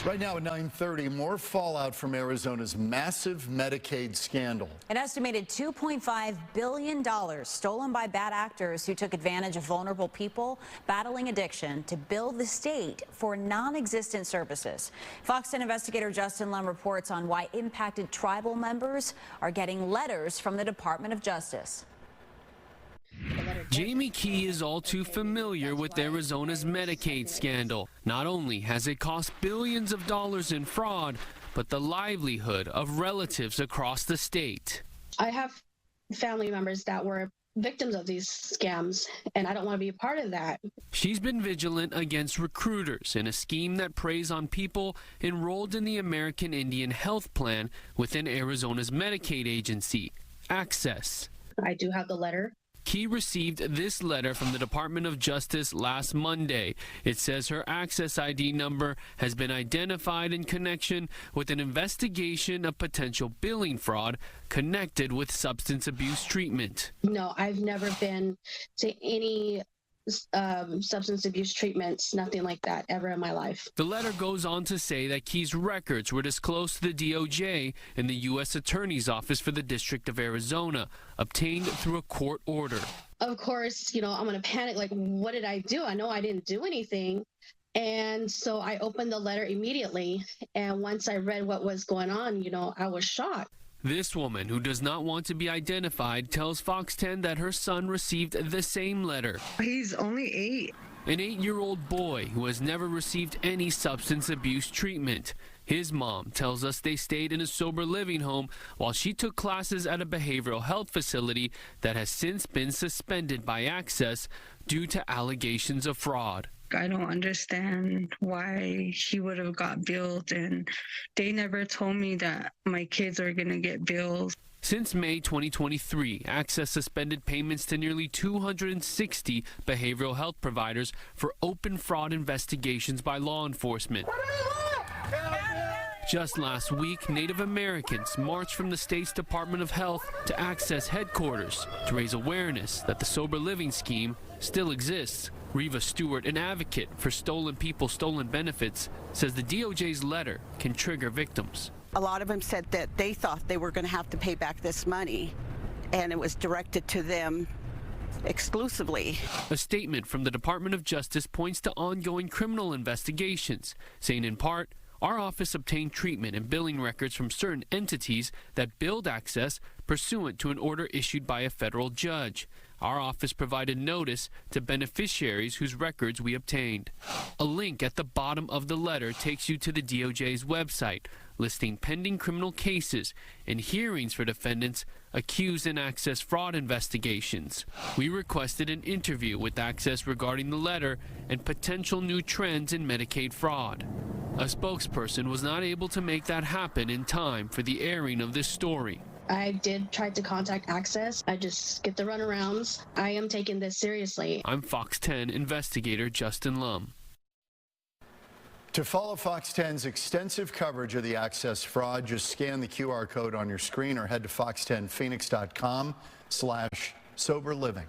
Right now at 9:30, more fallout from Arizona's massive Medicaid scandal. An estimated $2.5 billion stolen by bad actors who took advantage of vulnerable people battling addiction to bill the state for non-existent services. Fox 10 investigator Justin Lum reports on why impacted tribal members are getting letters from the Department of Justice. Jamie Key is all too familiar with Arizona's Medicaid scandal. Not only has it cost billions of dollars in fraud, but the livelihood of relatives across the state. I have family members that were victims of these scams, and I don't want to be a part of that. She's been vigilant against recruiters in a scheme that preys on people enrolled in the American Indian Health Plan within Arizona's Medicaid agency, Access. I do have the letter. Key received this letter from the Department of Justice last Monday. It says her Access ID number has been identified in connection with an investigation of potential billing fraud connected with substance abuse treatment. No, I've never been to any substance abuse treatments, nothing like that ever in my life. The letter goes on to say that Key's records were disclosed to the DOJ and the U.S. Attorney's Office for the District of Arizona, obtained through a court order. Of course, I'm going to panic, like, what did I do? I know I didn't do anything. And so I opened the letter immediately. And once I read what was going on, I was shocked. This woman, who does not want to be identified, tells Fox 10 that her son received the same letter. He's only 8. An 8-year-old boy who has never received any substance abuse treatment. His mom tells us they stayed in a sober living home while she took classes at a behavioral health facility that has since been suspended by Access due to allegations of fraud. I don't understand why he would have got billed, and they never told me that my kids are going to get billed. Since May 2023, Access suspended payments to nearly 260 behavioral health providers for open fraud investigations by law enforcement. Just last week, Native Americans marched from the state's Department of Health to Access headquarters to raise awareness that the sober living scheme still exists. Reva Stewart, an advocate for stolen people, stolen benefits, says the DOJ's letter can trigger victims. A lot of them said that they thought they were going to have to pay back this money, and it was directed to them exclusively. A statement from the Department of Justice points to ongoing criminal investigations, saying in part, our office obtained treatment and billing records from certain entities that billed Access pursuant to an order issued by a federal judge. Our office provided notice to beneficiaries whose records we obtained. A link at the bottom of the letter takes you to the DOJ's website, listing pending criminal cases and hearings for defendants accused in Access fraud investigations. We requested an interview with Access regarding the letter and potential new trends in Medicaid fraud. A spokesperson was not able to make that happen in time for the airing of this story. I did try to contact Access. I just get the runarounds. I am taking this seriously. I'm Fox 10 investigator Justin Lum. To follow Fox 10's extensive coverage of the Access fraud, just scan the QR code on your screen or head to fox10phoenix.com/soberliving.